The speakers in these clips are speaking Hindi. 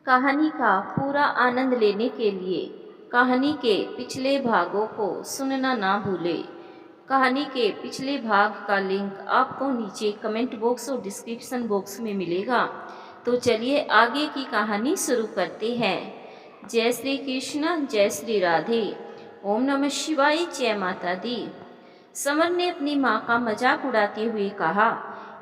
कहानी का पूरा आनंद लेने के लिए कहानी के पिछले भागों को सुनना ना भूलें। कहानी के पिछले भाग का लिंक आपको नीचे कमेंट बॉक्स और डिस्क्रिप्शन बॉक्स में मिलेगा। तो चलिए आगे की कहानी शुरू करते हैं। जय श्री कृष्ण, जय श्री राधे, ओम नमः शिवाय, जय माता दी। समर ने अपनी माँ का मजाक उड़ाते हुए कहा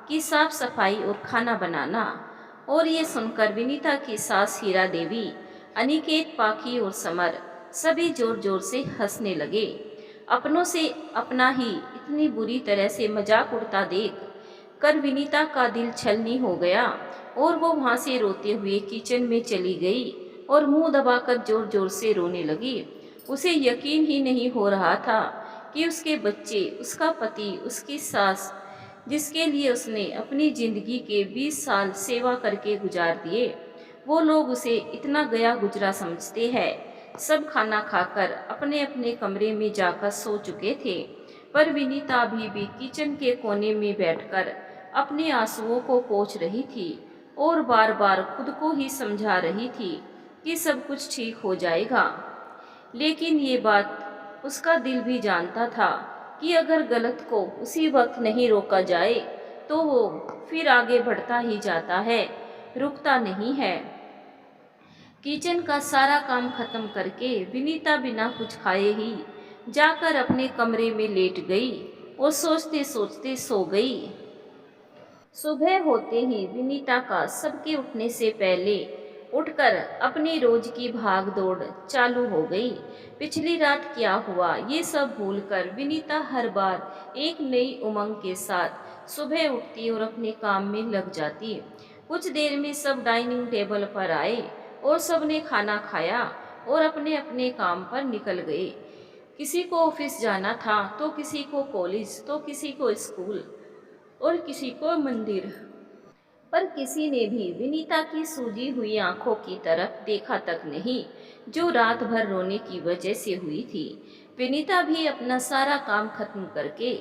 कि साफ सफाई और खाना बनाना। और ये सुनकर विनीता की सास हीरा देवी, अनिकेत, पाखी और समर सभी जोर जोर से हंसने लगे। अपनों से अपना ही इतनी बुरी तरह से मजाक उड़ता देख कर विनीता का दिल छलनी हो गया और वो वहां से रोते हुए किचन में चली गई और मुंह दबाकर जोर जोर से रोने लगी। उसे यकीन ही नहीं हो रहा था कि उसके बच्चे, उसका पति, उसकी सास, जिसके लिए उसने अपनी जिंदगी के 20 साल सेवा करके गुजार दिए, वो लोग उसे इतना गया गुजरा समझते हैं। सब खाना खाकर अपने अपने कमरे में जाकर सो चुके थे, पर विनीता अभी भी किचन के कोने में बैठकर अपने आंसुओं को पोंछ रही थी और बार बार खुद को ही समझा रही थी कि सब कुछ ठीक हो जाएगा। लेकिन ये बात उसका दिल भी जानता था कि अगर गलत को उसी वक्त नहीं रोका जाए तो वो फिर आगे बढ़ता ही जाता है, रुकता नहीं है। किचन का सारा काम खत्म करके विनीता बिना कुछ खाए ही जाकर अपने कमरे में लेट गई और सोचते सोचते सो गई। सुबह होते ही विनीता का सबके उठने से पहले उठकर अपनी रोज की भाग दौड़ चालू हो गई। पिछली रात क्या हुआ ये सब भूलकर विनीता हर बार एक नई उमंग के साथ सुबह उठती और अपने काम में लग जाती। कुछ देर में सब डाइनिंग टेबल पर आए और सबने खाना खाया और अपने अपने काम पर निकल गए। किसी को ऑफिस जाना था, तो किसी को कॉलेज, तो किसी को स्कूल और किसी को मंदिर। पर किसी ने भी विनीता की सूजी हुई आंखों की तरफ देखा तक नहीं, जो रात भर रोने की वजह से हुई थी। विनीता भी अपना सारा काम खत्म करके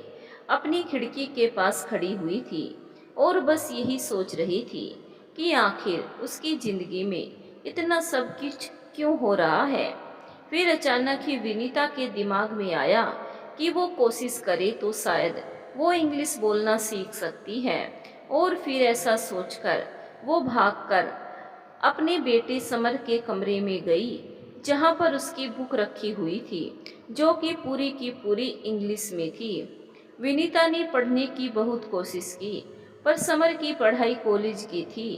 अपनी खिड़की के पास खड़ी हुई थी और बस यही सोच रही थी कि आखिर उसकी जिंदगी में इतना सब कुछ क्यों हो रहा है। फिर अचानक ही विनीता के दिमाग में आया कि वो कोशिश करे तो शायद वो इंग्लिश बोलना सीख सकती है। और फिर ऐसा सोचकर वो भागकर अपने बेटे समर के कमरे में गई, जहां पर उसकी बुक रखी हुई थी, जो कि पूरी की पूरी इंग्लिश में थी। विनीता ने पढ़ने की बहुत कोशिश की, पर समर की पढ़ाई कॉलेज की थी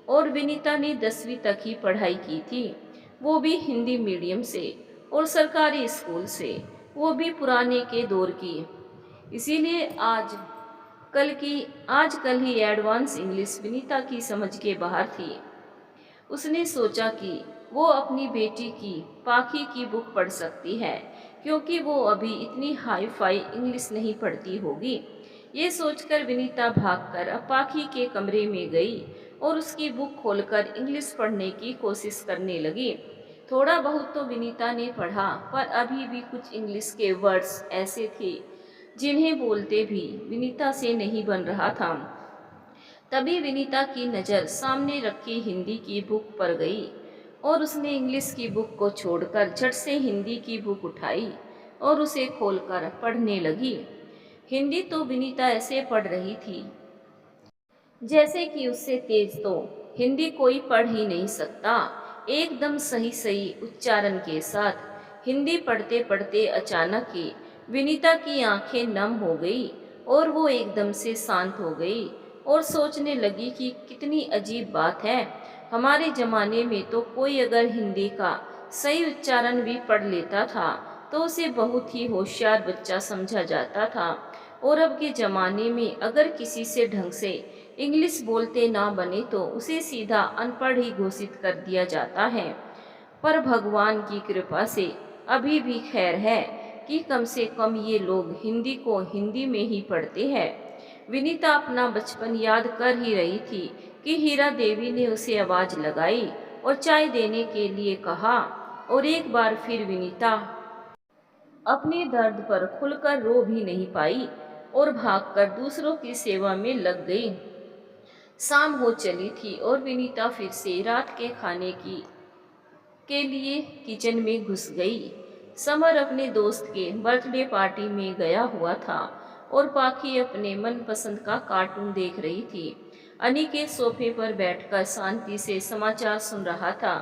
और विनीता ने 10वीं तक ही पढ़ाई की थी, वो भी हिंदी मीडियम से और सरकारी स्कूल से, वो भी पुराने के दौर की। इसीलिए आजकल ही एडवांस इंग्लिश विनीता की समझ के बाहर थी। उसने सोचा कि वो अपनी बेटी की पाखी की बुक पढ़ सकती है, क्योंकि वो अभी इतनी हाई फाई इंग्लिश नहीं पढ़ती होगी। ये सोचकर विनीता भागकर पाखी के कमरे में गई और उसकी बुक खोलकर इंग्लिश पढ़ने की कोशिश करने लगी। थोड़ा बहुत तो विनीता ने पढ़ा, पर अभी भी कुछ इंग्लिश के वर्ड्स ऐसे थे जिन्हें बोलते भी विनीता से नहीं बन रहा था। तभी विनीता की नज़र सामने रखी हिंदी की बुक पर गई और उसने इंग्लिश की बुक को छोड़कर झट से हिंदी की बुक उठाई और उसे खोलकर पढ़ने लगी। हिंदी तो विनीता ऐसे पढ़ रही थी जैसे कि उससे तेज तो हिंदी कोई पढ़ ही नहीं सकता। एकदम सही सही उच्चारण के साथ हिंदी पढ़ते पढ़ते अचानक ही विनीता की आंखें नम हो गई और वो एकदम से शांत हो गई और सोचने लगी कि कितनी अजीब बात है। हमारे जमाने में तो कोई अगर हिंदी का सही उच्चारण भी पढ़ लेता था तो उसे बहुत ही होशियार बच्चा समझा जाता था, और अब के जमाने में अगर किसी से ढंग से इंग्लिश बोलते ना बने तो उसे सीधा अनपढ़ ही घोषित कर दिया जाता है। पर भगवान की कृपा से अभी भी खैर है कि कम से कम ये लोग हिंदी को हिंदी में ही पढ़ते हैं। विनीता अपना बचपन याद कर ही रही थी कि हीरा देवी ने उसे आवाज लगाई और चाय देने के लिए कहा, और एक बार फिर विनीता अपने दर्द पर खुलकर रो भी नहीं पाई और भागकर दूसरों की सेवा में लग गई। शाम हो चली थी और विनीता फिर से रात के खाने की के लिए किचन में घुस गई। समर अपने दोस्त के बर्थडे पार्टी में गया हुआ था और पाखी अपने मनपसंद का कार्टून देख रही थी। अनिकेत सोफे पर बैठकर शांति से समाचार सुन रहा था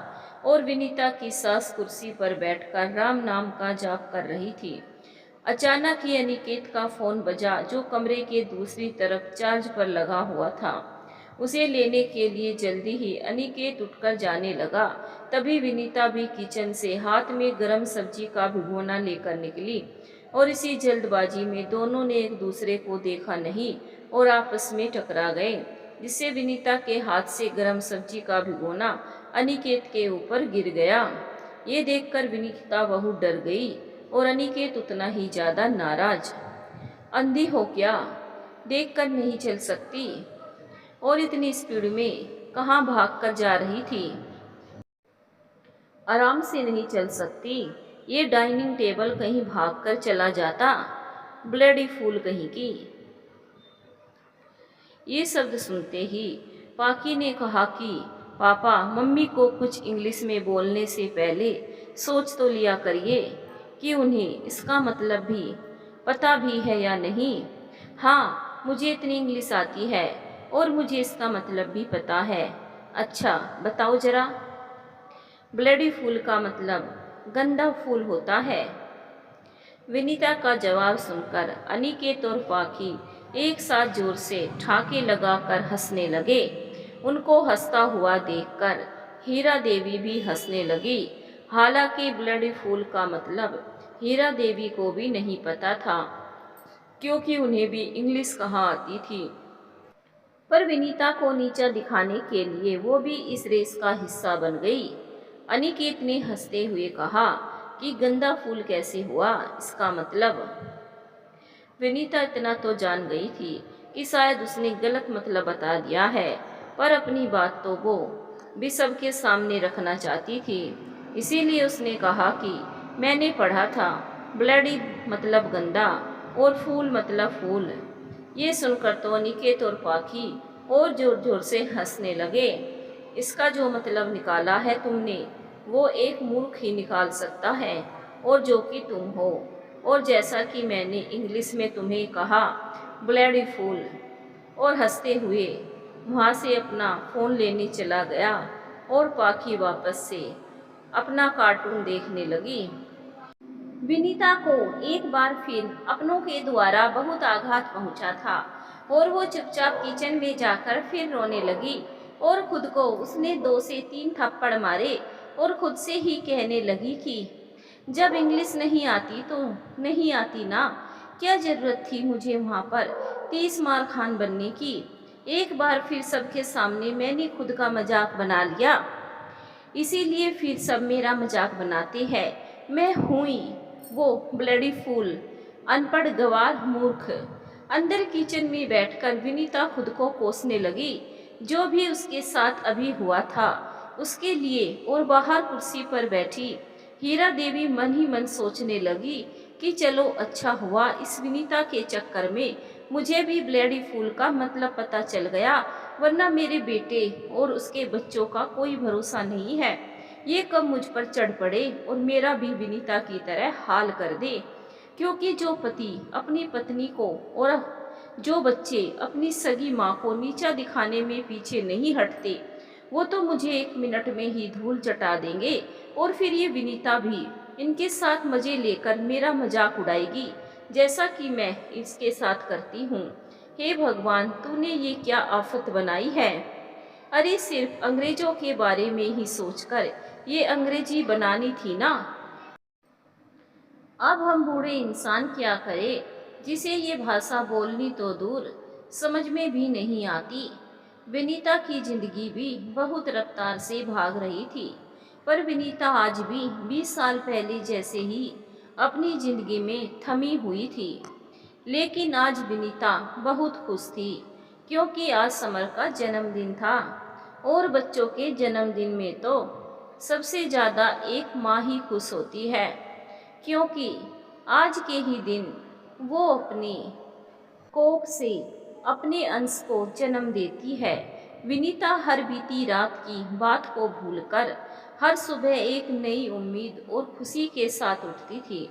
और विनीता की सास कुर्सी पर बैठकर राम नाम का जाप कर रही थी। अचानक ही अनिकेत का फोन बजा, जो कमरे के दूसरी तरफ चार्ज पर लगा हुआ था। उसे लेने के लिए जल्दी ही अनिकेत उठकर जाने लगा। तभी विनीता भी किचन से हाथ में गरम सब्जी का भिगोना लेकर निकली और इसी जल्दबाजी में दोनों ने एक दूसरे को देखा नहीं और आपस में टकरा गए, जिससे विनीता के हाथ से गरम सब्जी का भिगोना अनिकेत के ऊपर गिर गया। ये देखकर विनीता बहुत डर गई और अनिकेत उतना ही ज्यादा नाराज। अंधी हो क्या? देखकर नहीं चल सकती? और इतनी स्पीड में कहाँ भागकर जा रही थी? आराम से नहीं चल सकती? ये डाइनिंग टेबल कहीं भागकर चला जाता? ब्लडी फूल कहीं की। ये शब्द सुनते ही पाकी ने कहा कि पापा, मम्मी को कुछ इंग्लिश में बोलने से पहले सोच तो लिया करिए कि उन्हें इसका मतलब भी पता भी है या नहीं। हाँ, मुझे इतनी इंग्लिश आती है और मुझे इसका मतलब भी पता है। अच्छा बताओ जरा। ब्लडी फूल का मतलब गंदा फूल होता है। विनीता का जवाब सुनकर अनिकेत और पाखी एक साथ जोर से ठाके लगाकर हंसने लगे। उनको हंसता हुआ देखकर हीरा देवी भी हंसने लगी। हालांकि ब्लडी फूल का मतलब हीरा देवी को भी नहीं पता था, क्योंकि उन्हें भी इंग्लिश कहाँ आती थी। पर विनीता को नीचा दिखाने के लिए वो भी इस रेस का हिस्सा बन गई। अनिकेत ने हंसते हुए कहा कि गंदा फूल कैसे हुआ, इसका मतलब। विनीता इतना तो जान गई थी कि शायद उसने गलत मतलब बता दिया है, पर अपनी बात तो वो भी सबके सामने रखना चाहती थी। इसीलिए उसने कहा कि मैंने पढ़ा था, ब्लडी मतलब गंदा और फूल मतलब फूल। ये सुनकर तो अनिकेत और पाखी और जोर जोर से हंसने लगे। इसका जो मतलब निकाला है तुमने, वो एक मूर्ख ही निकाल सकता है, और जो कि तुम हो। और जैसा कि मैंने इंग्लिश में तुम्हें कहा, ब्लडी फूल। और हंसते हुए वहाँ से अपना फ़ोन लेने चला गया और पाखी वापस से अपना कार्टून देखने लगी। विनीता को एक बार फिर अपनों के द्वारा बहुत आघात पहुंचा था और वो चुपचाप किचन में जाकर फिर रोने लगी और खुद को उसने 2 से 3 थप्पड़ मारे और खुद से ही कहने लगी कि जब इंग्लिश नहीं आती तो नहीं आती ना, क्या जरूरत थी मुझे वहाँ पर 30 मार खान बनने की। एक बार फिर सबके सामने मैंने खुद का मजाक बना लिया, इसीलिए फिर सब मेरा मजाक बनाते हैं। मैं हुई वो ब्लडी फूल, अनपढ़ गवार मूर्ख। अंदर किचन में बैठकर विनीता खुद को कोसने लगी। जो भी उसके साथ अभी हुआ था उसके लिए, और बाहर कुर्सी पर बैठी हीरा देवी मन ही मन सोचने लगी कि चलो अच्छा हुआ इस विनीता के चक्कर में मुझे भी ब्लडी फूल का मतलब पता चल गया, वरना मेरे बेटे और उसके बच्चों का कोई भरोसा नहीं है। ये कब मुझ पर चढ़ पड़े और मेरा भी विनीता की तरह हाल कर दे। क्योंकि जो पति अपनी पत्नी को और जो बच्चे अपनी सगी माँ को नीचा दिखाने में पीछे नहीं हटते, वो तो मुझे 1 मिनट में ही धूल चटा देंगे, और फिर ये विनीता भी इनके साथ मजे लेकर मेरा मजाक उड़ाएगी, जैसा कि मैं इसके साथ करती हूँ। हे भगवान, तूने ये क्या आफत बनाई है। अरे सिर्फ अंग्रेजों के बारे में ही सोचकर ये अंग्रेजी बनानी थी ना। अब हम बूढ़े इंसान क्या करें, जिसे ये भाषा बोलनी तो दूर समझ में भी नहीं आती। विनीता की जिंदगी भी बहुत रफ्तार से भाग रही थी, पर विनीता आज भी 20 साल पहले जैसे ही अपनी जिंदगी में थमी हुई थी। लेकिन आज विनीता बहुत खुश थी, क्योंकि आज समर का जन्मदिन था, और बच्चों के जन्मदिन में तो सबसे ज़्यादा एक माँ ही खुश होती है, क्योंकि आज के ही दिन वो अपनी कोख से अपने अंश को जन्म देती है। विनीता हर बीती रात की बात को भूलकर हर सुबह एक नई उम्मीद और खुशी के साथ उठती थी।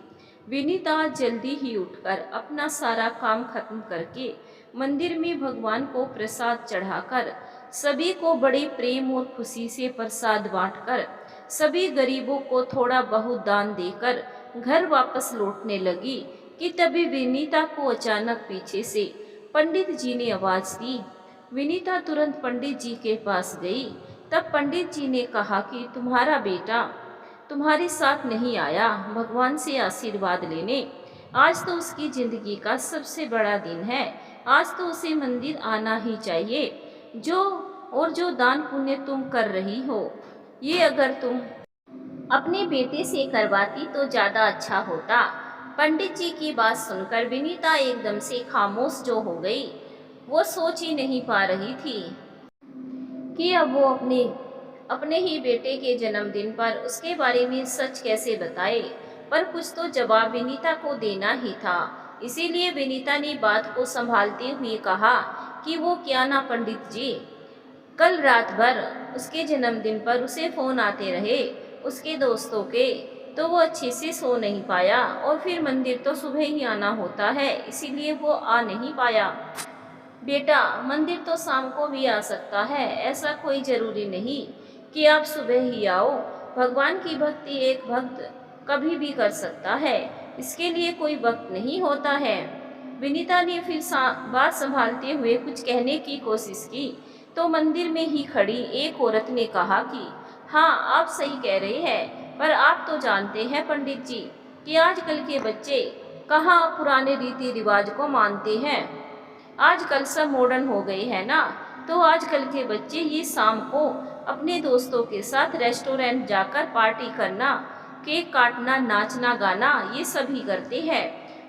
विनीता जल्दी ही उठकर अपना सारा काम खत्म करके मंदिर में भगवान को प्रसाद चढ़ाकर सभी को बड़े प्रेम और खुशी से प्रसाद बांटकर सभी गरीबों को थोड़ा बहुत दान देकर घर वापस लौटने लगी कि तभी विनीता को अचानक पीछे से पंडित जी ने आवाज दी। विनीता तुरंत पंडित जी के पास गई। तब पंडित जी ने कहा कि तुम्हारा बेटा तुम्हारे साथ नहीं आया भगवान से आशीर्वाद लेने। आज तो उसकी जिंदगी का सबसे बड़ा दिन है। आज तो उसे मंदिर आना ही चाहिए। जो दान पुण्य तुम कर रही हो ये अगर तुम अपने बेटे से करवाती तो ज्यादा अच्छा होता। पंडित जी की बात सुनकर विनीता एकदम से खामोश जो हो गई। वो सोच ही नहीं पा रही थी कि अब वो अपने ही बेटे के जन्मदिन पर उसके बारे में सच कैसे बताए, पर कुछ तो जवाब विनीता को देना ही था। इसीलिए विनीता ने बात को संभालते हुए कहा कि वो क्या ना पंडित जी, कल रात भर उसके जन्मदिन पर उसे फोन आते रहे उसके दोस्तों के, तो वो अच्छे से सो नहीं पाया और फिर मंदिर तो सुबह ही आना होता है, इसीलिए वो आ नहीं पाया। बेटा, मंदिर तो शाम को भी आ सकता है, ऐसा कोई जरूरी नहीं कि आप सुबह ही आओ। भगवान की भक्ति एक भक्त कभी भी कर सकता है, इसके लिए कोई वक्त नहीं होता है। विनीता ने फिर बात संभालते हुए कुछ कहने की कोशिश की तो मंदिर में ही खड़ी एक औरत ने कहा कि हाँ, आप सही कह रहे हैं, पर आप तो जानते हैं पंडित जी कि आजकल के बच्चे कहाँ पुराने रीति रिवाज को मानते हैं। आजकल सब मॉडर्न हो गए हैं ना, तो आजकल के बच्चे ये शाम को अपने दोस्तों के साथ रेस्टोरेंट जाकर पार्टी करना, केक काटना, नाचना गाना ये सभी करते हैं।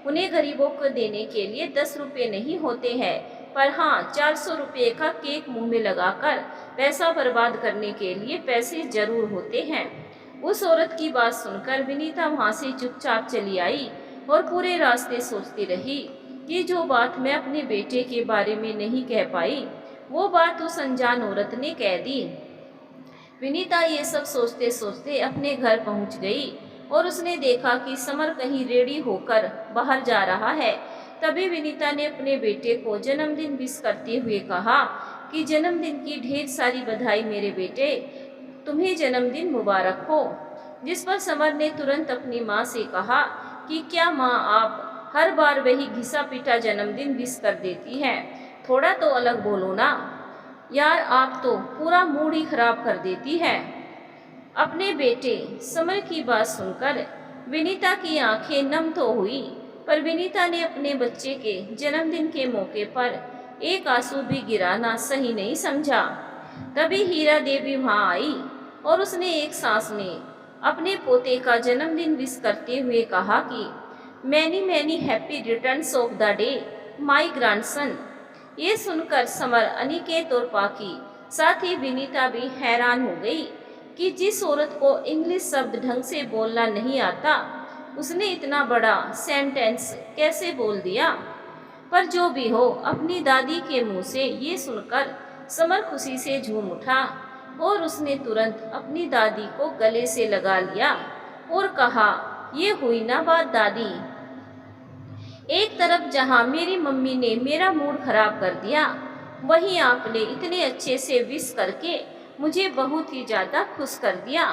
उन्हें गरीबों को देने के लिए 10 रुपये नहीं होते हैं, पर हाँ 400 रुपये का केक मुंह में लगाकर पैसा बर्बाद करने के लिए पैसे जरूर होते हैं। उस औरत की बात सुनकर विनीता वहाँ से चुपचाप चली आई और पूरे रास्ते सोचती रही कि जो बात मैं अपने बेटे के बारे में नहीं कह पाई वो बात उस अनजान औरत ने कह दी। विनीता ये सब सोचते सोचते अपने घर पहुंच गई और उसने देखा कि समर कहीं रेडी होकर बाहर जा रहा है। तभी विनीता ने अपने बेटे को जन्मदिन विश करते हुए कहा कि जन्मदिन की ढेर सारी बधाई मेरे बेटे, तुम्हें जन्मदिन मुबारक हो। जिस पर समर ने तुरंत अपनी माँ से कहा कि क्या माँ, आप हर बार वही घिसा पिटा जन्मदिन विश कर देती हैं, थोड़ा तो अलग बोलो ना यार, आप तो पूरा मूड ही खराब कर देती है। अपने बेटे समर की बात सुनकर विनीता की आंखें नम तो हुई, पर विनीता ने अपने बच्चे के जन्मदिन के मौके पर एक आंसू भी गिराना सही नहीं समझा। तभी हीरा देवी वहां आई और उसने एक सांस में अपने पोते का जन्मदिन विश करते हुए कहा कि many many happy returns of the day my grandson. ये सुनकर समर, अनिकेत और पाकी साथ ही विनीता भी हैरान हो गई कि जिस औरत को इंग्लिश शब्द ढंग से बोलना नहीं आता उसने इतना बड़ा सेंटेंस कैसे बोल दिया। पर जो भी हो, अपनी दादी के मुंह से ये सुनकर समर खुशी से झूम उठा और उसने तुरंत अपनी दादी को गले से लगा लिया और कहा, ये हुई ना बात दादी, एक तरफ जहां मेरी मम्मी ने मेरा मूड खराब कर दिया, वहीं आपने इतने अच्छे से विश करके मुझे बहुत ही ज़्यादा खुश कर दिया।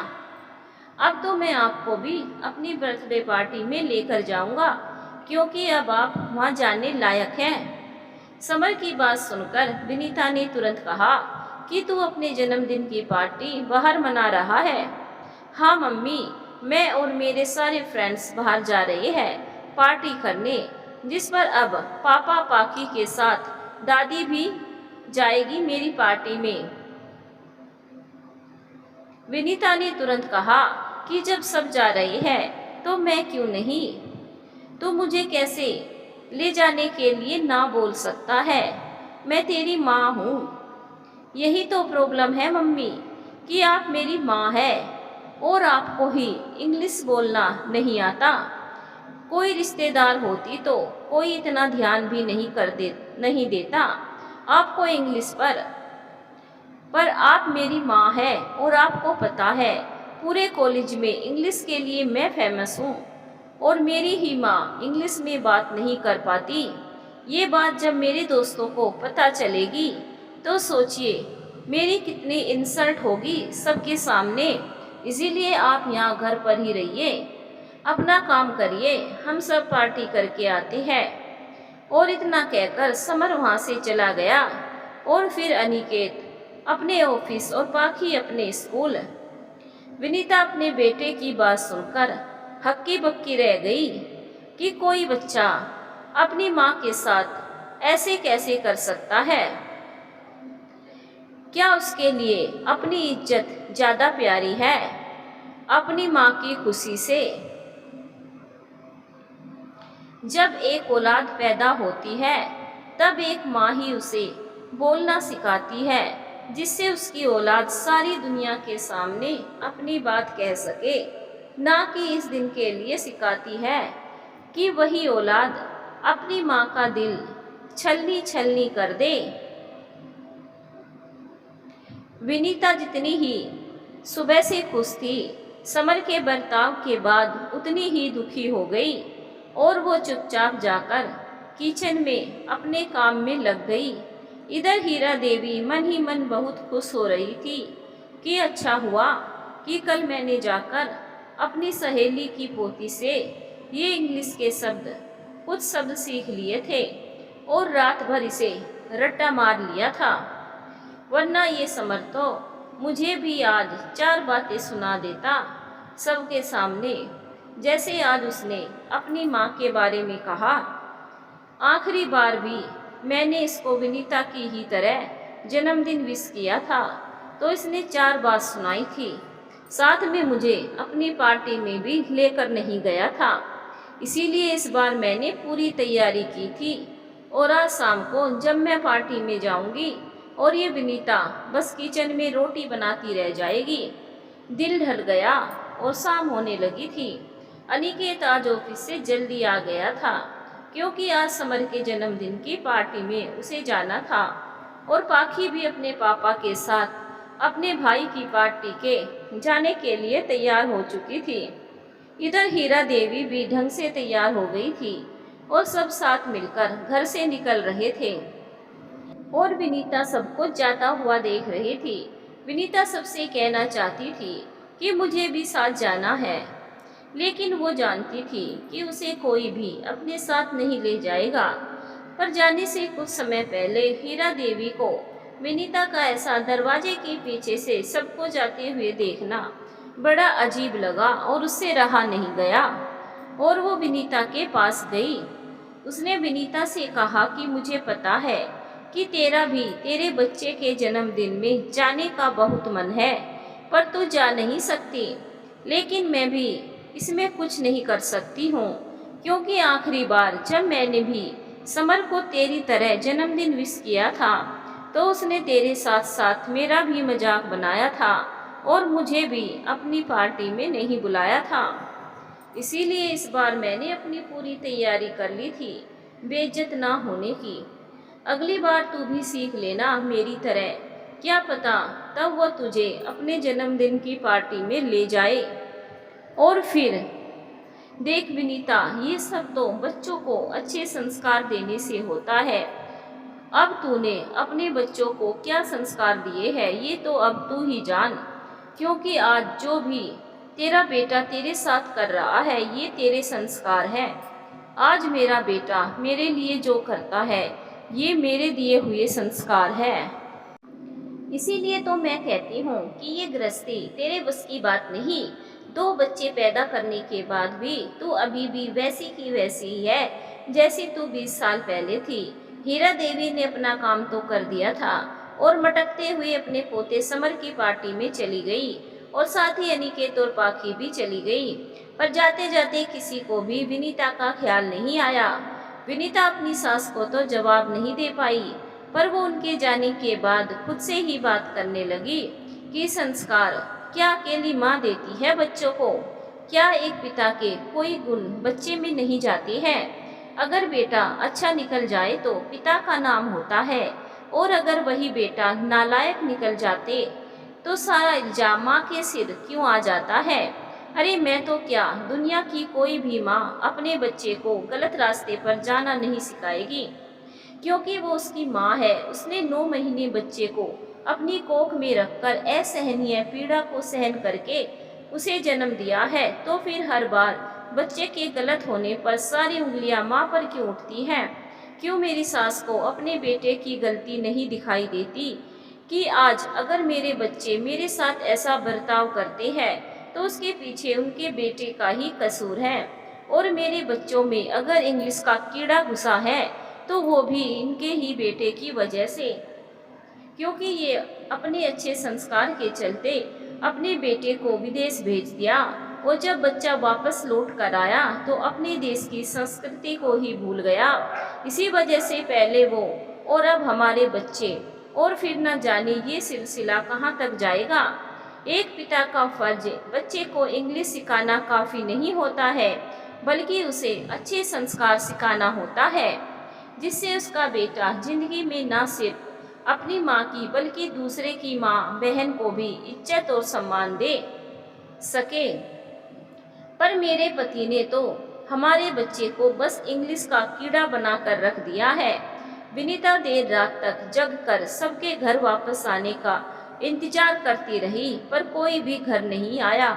अब तो मैं आपको भी अपनी बर्थडे पार्टी में लेकर जाऊंगा, क्योंकि अब आप वहां जाने लायक हैं। समर की बात सुनकर विनीता ने तुरंत कहा कि तू अपने जन्मदिन की पार्टी बाहर मना रहा है। हाँ मम्मी, मैं और मेरे सारे फ्रेंड्स बाहर जा रहे हैं पार्टी करने, जिस पर अब पापा पाकी के साथ दादी भी जाएगी मेरी पार्टी में। विनीता ने तुरंत कहा कि जब सब जा रहे हैं तो मैं क्यों नहीं, तो मुझे कैसे ले जाने के लिए ना बोल सकता है, मैं तेरी माँ हूँ। यही तो प्रॉब्लम है मम्मी कि आप मेरी माँ है और आपको ही इंग्लिश बोलना नहीं आता। कोई रिश्तेदार होती तो कोई इतना ध्यान भी नहीं देता आपको इंग्लिश पर। पर आप मेरी माँ है और आपको पता है पूरे कॉलेज में इंग्लिश के लिए मैं फेमस हूँ और मेरी ही माँ इंग्लिश में बात नहीं कर पाती। ये बात जब मेरे दोस्तों को पता चलेगी तो सोचिए मेरी कितनी इंसल्ट होगी सबके सामने। इसीलिए आप यहाँ घर पर ही रहिए, अपना काम करिए, हम सब पार्टी करके आते हैं। और इतना कहकर समर वहाँ से चला गया और फिर अनिकेत अपने ऑफिस और पाखी अपने स्कूल। विनीता अपने बेटे की बात सुनकर हक्की बक्की रह गई कि कोई बच्चा अपनी माँ के साथ ऐसे कैसे कर सकता है। क्या उसके लिए अपनी इज्जत ज्यादा प्यारी है अपनी माँ की खुशी से? जब एक औलाद पैदा होती है तब एक माँ ही उसे बोलना सिखाती है जिससे उसकी औलाद सारी दुनिया के सामने अपनी बात कह सके, ना कि इस दिन के लिए सिखाती है कि वही औलाद अपनी माँ का दिल छलनी छलनी कर दे। विनीता जितनी ही सुबह से खुश थी, समर के बर्ताव के बाद उतनी ही दुखी हो गई और वो चुपचाप जाकर किचन में अपने काम में लग गई। इधर हीरा देवी मन ही मन बहुत खुश हो रही थी कि अच्छा हुआ कि कल मैंने जाकर अपनी सहेली की पोती से ये इंग्लिश के कुछ शब्द सीख लिए थे और रात भर इसे रट्टा मार लिया था, वरना ये समर तो मुझे भी आज 4 बातें सुना देता सबके सामने, जैसे आज उसने अपनी माँ के बारे में कहा। आखिरी बार भी मैंने इसको विनीता की ही तरह जन्मदिन विश किया था तो इसने 4 बात सुनाई थी, साथ में मुझे अपनी पार्टी में भी लेकर नहीं गया था। इसीलिए इस बार मैंने पूरी तैयारी की थी और आज शाम को जब मैं पार्टी में जाऊंगी और ये विनीता बस किचन में रोटी बनाती रह जाएगी। दिल ढल गया और शाम होने लगी थी। अनिकेत आज ऑफिस से जल्दी आ गया था क्योंकि आज समर के जन्मदिन की पार्टी में उसे जाना था और पाखी भी अपने पापा के साथ अपने भाई की पार्टी के जाने के लिए तैयार हो चुकी थी। इधर हीरा देवी भी ढंग से तैयार हो गई थी और सब साथ मिलकर घर से निकल रहे थे और विनीता सबको जाता हुआ देख रही थी। विनीता सबसे कहना चाहती थी कि मुझे भी साथ जाना है, लेकिन वो जानती थी कि उसे कोई भी अपने साथ नहीं ले जाएगा। पर जाने से कुछ समय पहले हीरा देवी को विनीता का ऐसा दरवाजे के पीछे से सबको जाते हुए देखना बड़ा अजीब लगा और उससे रहा नहीं गया और वो विनीता के पास गई। उसने विनीता से कहा कि मुझे पता है कि तेरा भी तेरे बच्चे के जन्मदिन में जाने का बहुत मन है, पर तू जा नहीं सकती। लेकिन मैं भी इसमें कुछ नहीं कर सकती हूँ, क्योंकि आखिरी बार जब मैंने भी समर को तेरी तरह जन्मदिन विश किया था तो उसने तेरे साथ साथ मेरा भी मजाक बनाया था और मुझे भी अपनी पार्टी में नहीं बुलाया था। इसीलिए इस बार मैंने अपनी पूरी तैयारी कर ली थी बेइज्जत ना होने की। अगली बार तू भी सीख लेना मेरी तरह, क्या पता तब वो तुझे अपने जन्मदिन की पार्टी में ले जाए। और फिर देख विनीता, ये सब तो बच्चों को अच्छे संस्कार देने से होता है। अब तूने अपने बच्चों को क्या संस्कार दिए हैं ये तो अब तू ही जान, क्योंकि आज जो भी तेरा बेटा तेरे साथ कर रहा है ये तेरे संस्कार हैं। आज मेरा बेटा मेरे लिए जो करता है ये मेरे दिए हुए संस्कार है। इसीलिए तो मैं कहती हूँ कि ये गृहस्थी तेरे बस की बात नहीं। 2 बच्चे पैदा करने के बाद भी तू अभी भी वैसी की वैसी ही है जैसी तू 20 साल पहले थी। हीरा देवी ने अपना काम तो कर दिया था और मटकते हुए अपने पोते समर की पार्टी में चली गई और साथ ही अनिकेत और पाखी भी चली गई। पर जाते जाते किसी को भी विनीता का ख्याल नहीं आया। विनीता अपनी सास को तो जवाब नहीं दे पाई, पर वो उनके जाने के बाद खुद से ही बात करने लगी कि संस्कार क्या अकेली माँ देती है बच्चों को? क्या एक पिता के कोई गुण बच्चे में नहीं जाते हैं? अगर बेटा अच्छा निकल जाए तो पिता का नाम होता है और अगर वही बेटा नालायक निकल जाते तो सारा इल्जाम माँ के सिर क्यों आ जाता है। अरे मैं तो क्या, दुनिया की कोई भी माँ अपने बच्चे को गलत रास्ते पर जाना नहीं सिखाएगी, क्योंकि वो उसकी माँ है। उसने 9 महीने बच्चे को अपनी कोख में रखकर असहनीय पीड़ा को सहन करके उसे जन्म दिया है, तो फिर हर बार बच्चे के गलत होने पर सारी उंगलियां माँ पर क्यों उठती हैं। क्यों मेरी सास को अपने बेटे की गलती नहीं दिखाई देती कि आज अगर मेरे बच्चे मेरे साथ ऐसा बर्ताव करते हैं तो उसके पीछे उनके बेटे का ही कसूर है, और मेरे बच्चों में अगर इंग्लिश का कीड़ा घुसा है तो वो भी इनके ही बेटे की वजह से, क्योंकि ये अपने अच्छे संस्कार के चलते अपने बेटे को विदेश भेज दिया, और जब बच्चा वापस लौट कर आया तो अपने देश की संस्कृति को ही भूल गया। इसी वजह से पहले वो और अब हमारे बच्चे, और फिर न जाने ये सिलसिला कहाँ तक जाएगा। एक पिता का फर्ज बच्चे को इंग्लिश सिखाना काफ़ी नहीं होता है, बल्कि उसे अच्छे संस्कार सिखाना होता है, जिससे उसका बेटा जिंदगी में न सिर्फ अपनी माँ की बल्कि दूसरे की माँ बहन को भी इज्जत और सम्मान दे सके। पर मेरे पति ने तो हमारे बच्चे को बस इंग्लिश का कीड़ा बनाकर रख दिया है। विनीता देर रात तक जग कर सबके घर वापस आने का इंतजार करती रही, पर कोई भी घर नहीं आया।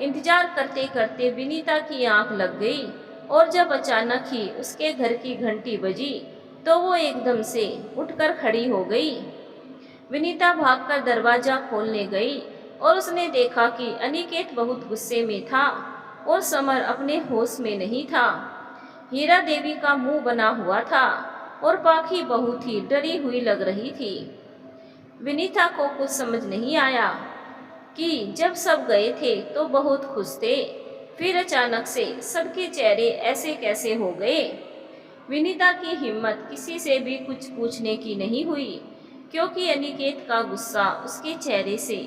इंतजार करते करते विनीता की आंख लग गई, और जब अचानक ही उसके घर की घंटी बजी तो वो एकदम से उठकर खड़ी हो गई। विनीता भागकर दरवाजा खोलने गई और उसने देखा कि अनिकेत बहुत गुस्से में था और समर अपने होश में नहीं था। हीरा देवी का मुंह बना हुआ था और पाखी बहुत ही डरी हुई लग रही थी। विनीता को कुछ समझ नहीं आया कि जब सब गए थे तो बहुत खुश थे, फिर अचानक से सबके चेहरे ऐसे कैसे हो गए। विनीता की हिम्मत किसी से भी कुछ पूछने की नहीं हुई, क्योंकि अनिकेत का गुस्सा उसके चेहरे से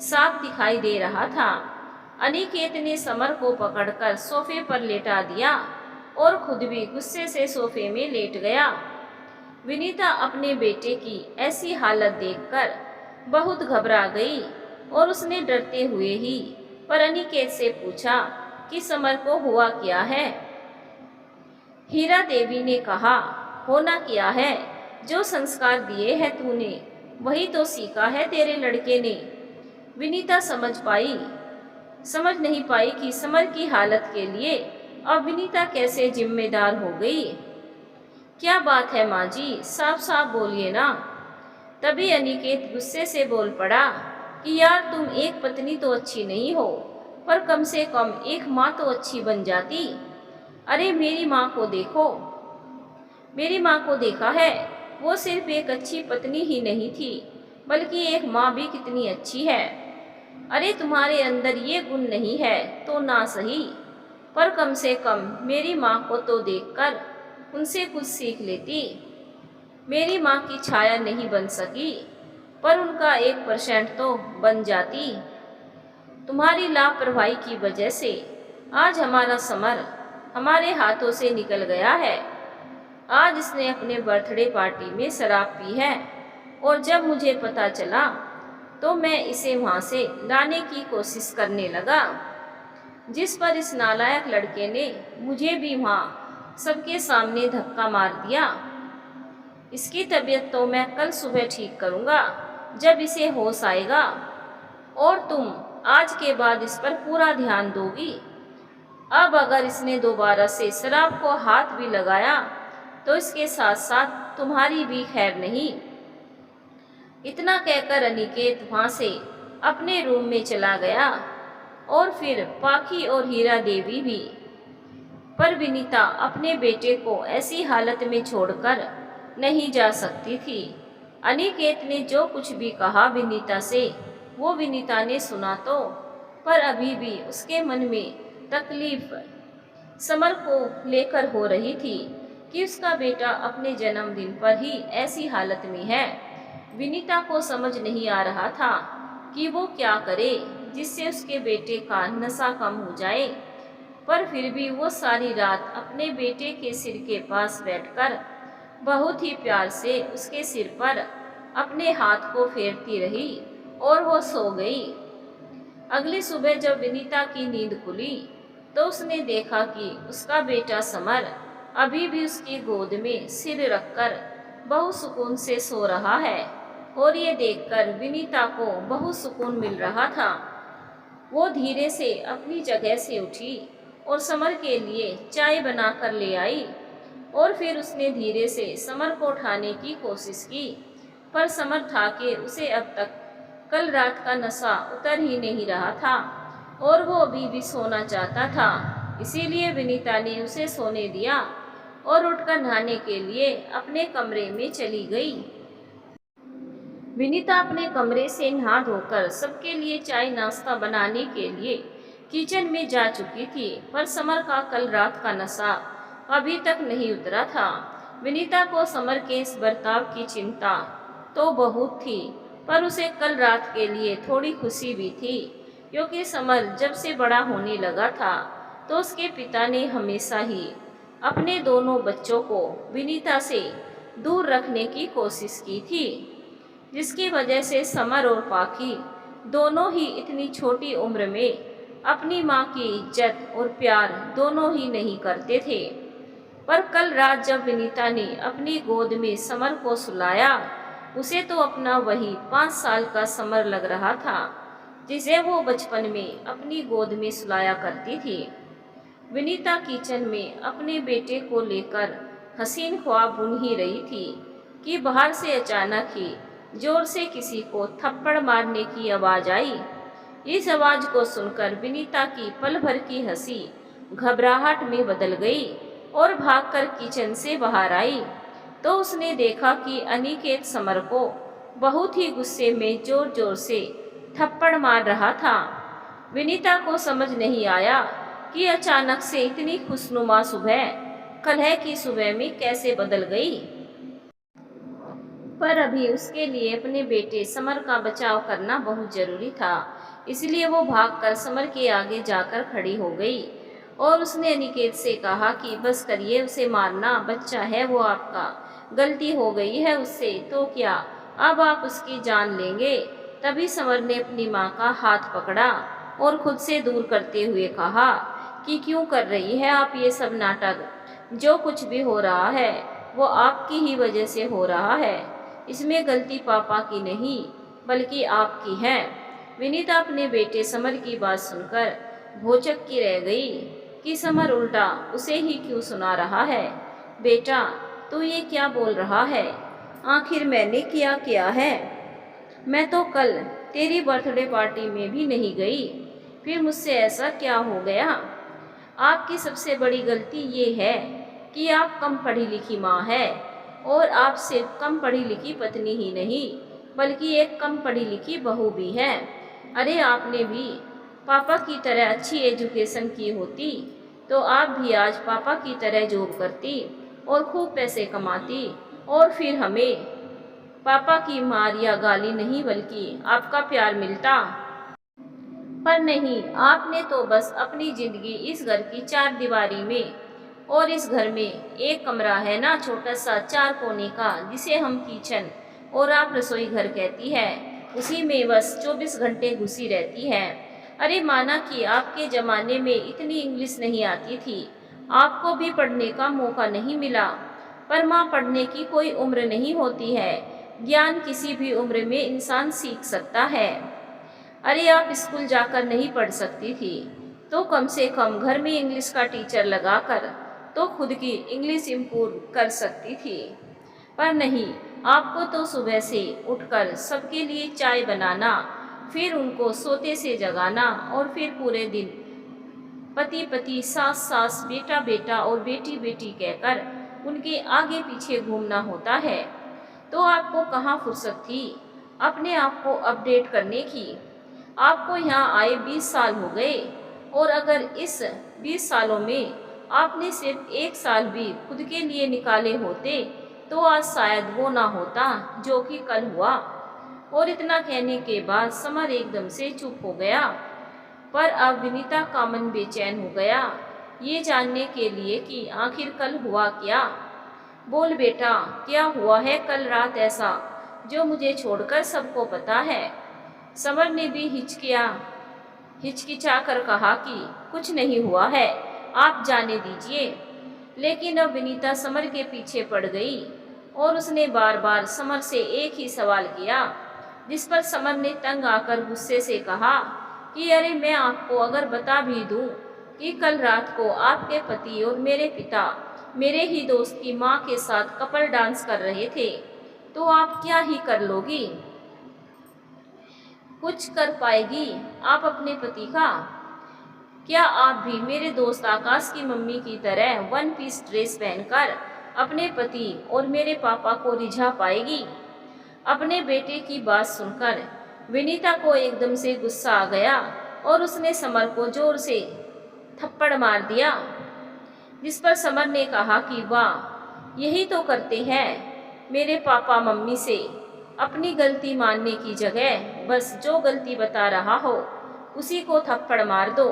साफ दिखाई दे रहा था। अनिकेत ने समर को पकड़कर सोफे पर लेटा दिया और खुद भी गुस्से से सोफे में लेट गया। विनीता अपने बेटे की ऐसी हालत देखकर बहुत घबरा गई और उसने डरते हुए ही पर अनिकेत से पूछा कि समर को हुआ क्या है। हीरा देवी ने कहा, होना क्या है, जो संस्कार दिए हैं तूने वही तो सीखा है तेरे लड़के ने। विनीता समझ नहीं पाई कि समर की हालत के लिए अब विनीता कैसे जिम्मेदार हो गई। क्या बात है माँ जी, साफ साफ बोलिए ना। तभी अनिकेत गुस्से से बोल पड़ा कि यार तुम एक पत्नी तो अच्छी नहीं हो, पर कम से कम एक माँ तो अच्छी बन जाती। अरे मेरी माँ को देखो, मेरी माँ को देखा है, वो सिर्फ एक अच्छी पत्नी ही नहीं थी बल्कि एक माँ भी कितनी अच्छी है। अरे तुम्हारे अंदर ये गुण नहीं है तो ना सही, पर कम से कम मेरी माँ को तो देखकर उनसे कुछ सीख लेती। मेरी माँ की छाया नहीं बन सकी, पर उनका 1% तो बन जाती। तुम्हारी लापरवाही की वजह से आज हमारा समर हमारे हाथों से निकल गया है। आज इसने अपने बर्थडे पार्टी में शराब पी है, और जब मुझे पता चला तो मैं इसे वहाँ से लाने की कोशिश करने लगा, जिस पर इस नालायक लड़के ने मुझे भी वहाँ सबके सामने धक्का मार दिया। इसकी तबीयत तो मैं कल सुबह ठीक करूँगा जब इसे होश आएगा, और तुम आज के बाद इस पर पूरा ध्यान दोगी। अब अगर इसने दोबारा से शराब को हाथ भी लगाया तो इसके साथ साथ तुम्हारी भी खैर नहीं। इतना कहकर अनिकेत वहाँ से अपने रूम में चला गया, और फिर पाखी और हीरा देवी भी। पर विनीता अपने बेटे को ऐसी हालत में छोड़कर नहीं जा सकती थी। अनिकेत ने जो कुछ भी कहा विनीता से वो विनीता ने सुना तो, पर अभी भी उसके मन में तकलीफ समर को लेकर हो रही थी कि उसका बेटा अपने जन्मदिन पर ही ऐसी हालत में है। विनीता को समझ नहीं आ रहा था कि वो क्या करे जिससे उसके बेटे का नशा कम हो जाए, पर फिर भी वो सारी रात अपने बेटे के सिर के पास बैठकर बहुत ही प्यार से उसके सिर पर अपने हाथ को फेरती रही और वो सो गई। अगली सुबह जब विनीता की नींद खुली तो उसने देखा कि उसका बेटा समर अभी भी उसकी गोद में सिर रखकर बहुत सुकून से सो रहा है और ये देखकर विनीता को बहुत सुकून मिल रहा था। वो धीरे से अपनी जगह से उठी और समर के लिए चाय बनाकर ले आई और फिर उसने धीरे से समर को उठाने की कोशिश की, पर समर था कि उसे अब तक कल रात का नशा उतर ही नहीं रहा था और वो अभी भी सोना चाहता था। इसीलिए विनीता ने उसे सोने दिया और उठकर नहाने के लिए अपने कमरे में चली गई। विनीता अपने कमरे से नहा धोकर सबके लिए चाय नाश्ता बनाने के लिए किचन में जा चुकी थी, पर समर का कल रात का नशा अभी तक नहीं उतरा था। विनीता को समर के इस बर्ताव की चिंता तो बहुत थी, पर उसे कल रात के लिए थोड़ी खुशी भी थी, क्योंकि समर जब से बड़ा होने लगा था तो उसके पिता ने हमेशा ही अपने दोनों बच्चों को विनीता से दूर रखने की कोशिश की थी, जिसकी वजह से समर और पाखी दोनों ही इतनी छोटी उम्र में अपनी माँ की इज्जत और प्यार दोनों ही नहीं करते थे। पर कल रात जब विनीता ने अपनी गोद में समर को सुलाया, उसे तो अपना वही 5 साल का समर लग रहा था जिसे वो बचपन में अपनी गोद में सुलाया करती थी। विनीता किचन में अपने बेटे को लेकर हसीन ख्वाब बुन ही रही थी कि बाहर से अचानक ही जोर से किसी को थप्पड़ मारने की आवाज आई। इस आवाज को सुनकर विनीता की पल भर की हंसी घबराहट में बदल गई और भागकर किचन से बाहर आई तो उसने देखा कि अनिकेत समर को बहुत ही गुस्से में जोर जोर से थप्पड़ मार रहा था। विनीता को समझ नहीं आया कि अचानक से इतनी खुशनुमा सुबह कलह की सुबह में कैसे बदल गई। पर अभी उसके लिए अपने बेटे समर का बचाव करना बहुत जरूरी था, इसलिए वो भागकर समर के आगे जाकर खड़ी हो गई और उसने अनिकेत से कहा कि बस करिए, उसे मारना, बच्चा है वो आपका, गलती हो गई है उससे तो क्या अब आप उसकी जान लेंगे। तभी समर ने अपनी माँ का हाथ पकड़ा और खुद से दूर करते हुए कहा कि क्यों कर रही है आप ये सब नाटक, जो कुछ भी हो रहा है वो आपकी ही वजह से हो रहा है, इसमें गलती पापा की नहीं बल्कि आपकी है। विनीता अपने बेटे समर की बात सुनकर भौचक की रह गई कि समर उल्टा उसे ही क्यों सुना रहा है। बेटा तू ये क्या बोल रहा है, आखिर मैंने क्या है? मैं तो कल तेरी बर्थडे पार्टी में भी नहीं गई, फिर मुझसे ऐसा क्या हो गया? आपकी सबसे बड़ी गलती ये है कि आप कम पढ़ी लिखी माँ है और आप सिर्फ कम पढ़ी लिखी पत्नी ही नहीं बल्कि एक कम पढ़ी लिखी बहू भी है। अरे आपने भी पापा की तरह अच्छी एजुकेशन की होती तो आप भी आज पापा की तरह जॉब करती और खूब पैसे कमाती और फिर हमें पापा की मार या गाली नहीं बल्कि आपका प्यार मिलता। पर नहीं, आपने तो बस अपनी जिंदगी इस घर की 4 दीवारी में, और इस घर में एक कमरा है ना छोटा सा 4 कोने का जिसे हम किचन और आप रसोई घर कहती है, उसी में बस 24 घंटे घुसी रहती है। अरे माना कि आपके ज़माने में इतनी इंग्लिश नहीं आती थी, आपको भी पढ़ने का मौका नहीं मिला, पर माँ पढ़ने की कोई उम्र नहीं होती है, ज्ञान किसी भी उम्र में इंसान सीख सकता है। अरे आप स्कूल जाकर नहीं पढ़ सकती थी तो कम से कम घर में इंग्लिश का टीचर लगाकर तो खुद की इंग्लिश इम्प्रूव कर सकती थी, पर नहीं, आपको तो सुबह से उठकर सबके लिए चाय बनाना, फिर उनको सोते से जगाना और फिर पूरे दिन पति पति, सास सास, बेटा बेटा और बेटी बेटी कहकर उनके आगे पीछे घूमना होता है। तो आपको कहाँ फुर्सत थी अपने आप को अपडेट करने की? आपको यहाँ आए 20 साल हो गए और अगर इस 20 सालों में आपने सिर्फ 1 साल भी खुद के लिए निकाले होते तो आज शायद वो ना होता जो कि कल हुआ। और इतना कहने के बाद समर एकदम से चुप हो गया, पर अब विनीता का मन बेचैन हो गया ये जानने के लिए कि आखिर कल हुआ क्या। बोल बेटा, क्या हुआ है कल रात ऐसा जो मुझे छोड़कर सबको पता है। समर ने भी हिचकिचा कर कहा कि कुछ नहीं हुआ है, आप जाने दीजिए। लेकिन अब विनीता समर के पीछे पड़ गई और उसने बार बार समर से एक ही सवाल किया, जिस पर समर ने तंग आकर गुस्से से कहा कि अरे मैं आपको अगर बता भी दूं कि कल रात को आपके पति और मेरे पिता मेरे ही दोस्त की माँ के साथ कपल डांस कर रहे थे, तो आप क्या ही कर लोगी? कुछ कर पाएगी आप अपने पति का? क्या आप भी मेरे दोस्त आकाश की मम्मी की तरह वन पीस ड्रेस पहनकर अपने पति और मेरे पापा को रिझा पाएगी? अपने बेटे की बात सुनकर विनीता को एकदम से गुस्सा आ गया और उसने समर को जोर से थप्पड़ मार दिया, जिस पर समर ने कहा कि वाह, यही तो करते हैं मेरे पापा मम्मी से, अपनी गलती मानने की जगह बस जो गलती बता रहा हो उसी को थप्पड़ मार दो।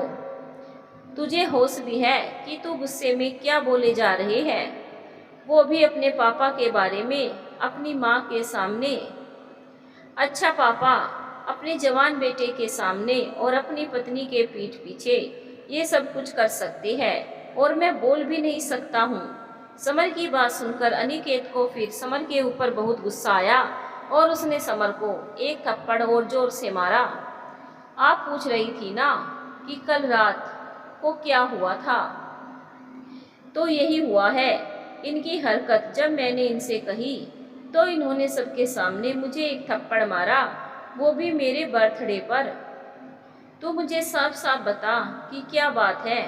तुझे होश भी है कि तू गुस्से में क्या बोले जा रहे हैं, वो भी अपने पापा के बारे में, अपनी माँ के सामने। अच्छा पापा अपने जवान बेटे के सामने और अपनी पत्नी के पीठ पीछे ये सब कुछ कर सकते हैं और मैं बोल भी नहीं सकता हूँ। समर की बात सुनकर अनिकेत को फिर समर के ऊपर बहुत गुस्सा आया और उसने समर को एक थप्पड़ और जोर से मारा। आप पूछ रही थी ना कि कल रात को क्या हुआ था, तो यही हुआ है। इनकी हरकत जब मैंने इनसे कही तो इन्होंने सबके सामने मुझे एक थप्पड़ मारा, वो भी मेरे बर्थडे पर। तू मुझे साफ साफ बता कि क्या बात है।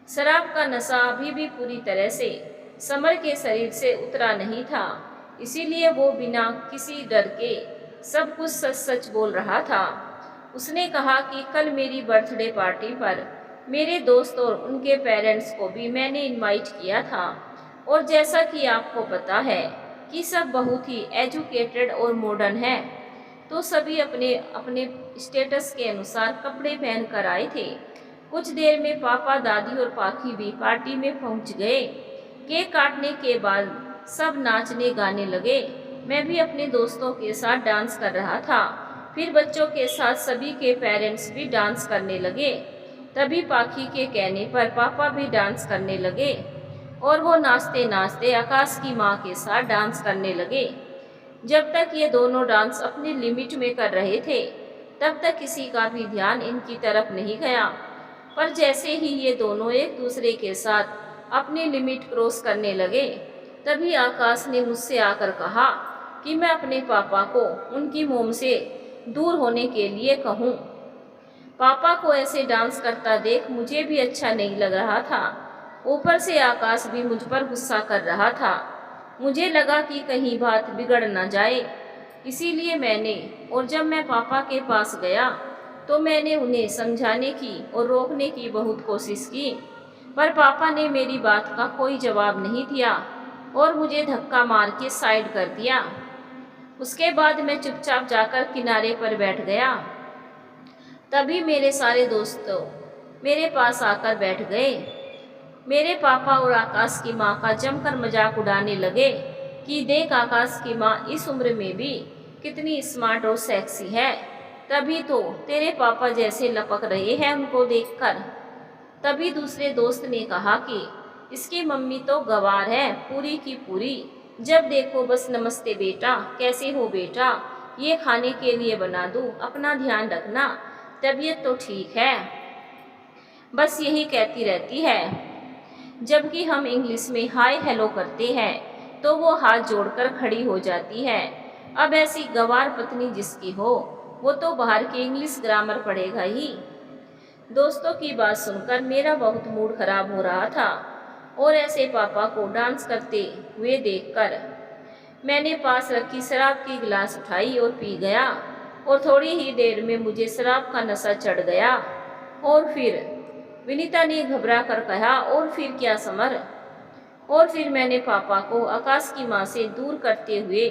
शराब का नशा अभी भी पूरी तरह से समर के शरीर से उतरा नहीं था, इसीलिए वो बिना किसी डर के सब कुछ सच सच बोल रहा था। उसने कहा कि कल मेरी बर्थडे पार्टी पर मेरे दोस्त और उनके पेरेंट्स को भी मैंने इनवाइट किया था, और जैसा कि आपको पता है कि सब बहुत ही एजुकेटेड और मॉडर्न हैं, तो सभी अपने अपने स्टेटस के अनुसार कपड़े पहन कर आए थे। कुछ देर में पापा, दादी और पाखी भी पार्टी में पहुंच गए। केक काटने के बाद सब नाचने गाने लगे। मैं भी अपने दोस्तों के साथ डांस कर रहा था। फिर बच्चों के साथ सभी के पेरेंट्स भी डांस करने लगे। तभी पाखी के कहने पर पापा भी डांस करने लगे और वो नाचते नाचते आकाश की माँ के साथ डांस करने लगे। जब तक ये दोनों डांस अपने लिमिट में कर रहे थे तब तक किसी का भी ध्यान इनकी तरफ नहीं गया, पर जैसे ही ये दोनों एक दूसरे के साथ अपनी लिमिट क्रॉस करने लगे तभी आकाश ने मुझसे आकर कहा कि मैं अपने पापा को उनकी मोम से दूर होने के लिए कहूँ। पापा को ऐसे डांस करता देख मुझे भी अच्छा नहीं लग रहा था। ऊपर से आकाश भी मुझ पर गुस्सा कर रहा था। मुझे लगा कि कहीं बात बिगड़ न जाए, इसीलिए जब मैं पापा के पास गया तो मैंने उन्हें समझाने की और रोकने की बहुत कोशिश की, पर पापा ने मेरी बात का कोई जवाब नहीं दिया और मुझे धक्का मार के साइड कर दिया। उसके बाद मैं चुपचाप जाकर किनारे पर बैठ गया। तभी मेरे सारे दोस्तों मेरे पास आकर बैठ गए। मेरे पापा और आकाश की माँ का जमकर मजाक उड़ाने लगे कि देख, आकाश की माँ इस उम्र में भी कितनी स्मार्ट और सेक्सी है, तभी तो तेरे पापा जैसे लपक रहे हैं उनको देखकर। तभी दूसरे दोस्त ने कहा कि इसकी मम्मी तो गवार है पूरी की पूरी, जब देखो बस नमस्ते बेटा, कैसे हो बेटा, ये खाने के लिए बना दूँ, अपना ध्यान रखना, तबीयत तो ठीक है, बस यही कहती रहती है। जबकि हम इंग्लिश में हाय हेलो करते हैं तो वो हाथ जोड़कर खड़ी हो जाती है। अब ऐसी गवार पत्नी जिसकी हो वो तो बाहर के इंग्लिश ग्रामर पढ़ेगा ही। दोस्तों की बात सुनकर मेरा बहुत मूड खराब हो रहा था और ऐसे पापा को डांस करते हुए देखकर मैंने पास रखी शराब की गिलास उठाई और पी गया, और थोड़ी ही देर में मुझे शराब का नशा चढ़ गया। और फिर विनीता ने घबरा कर कहा, और फिर क्या समर? और फिर मैंने पापा को आकाश की माँ से दूर करते हुए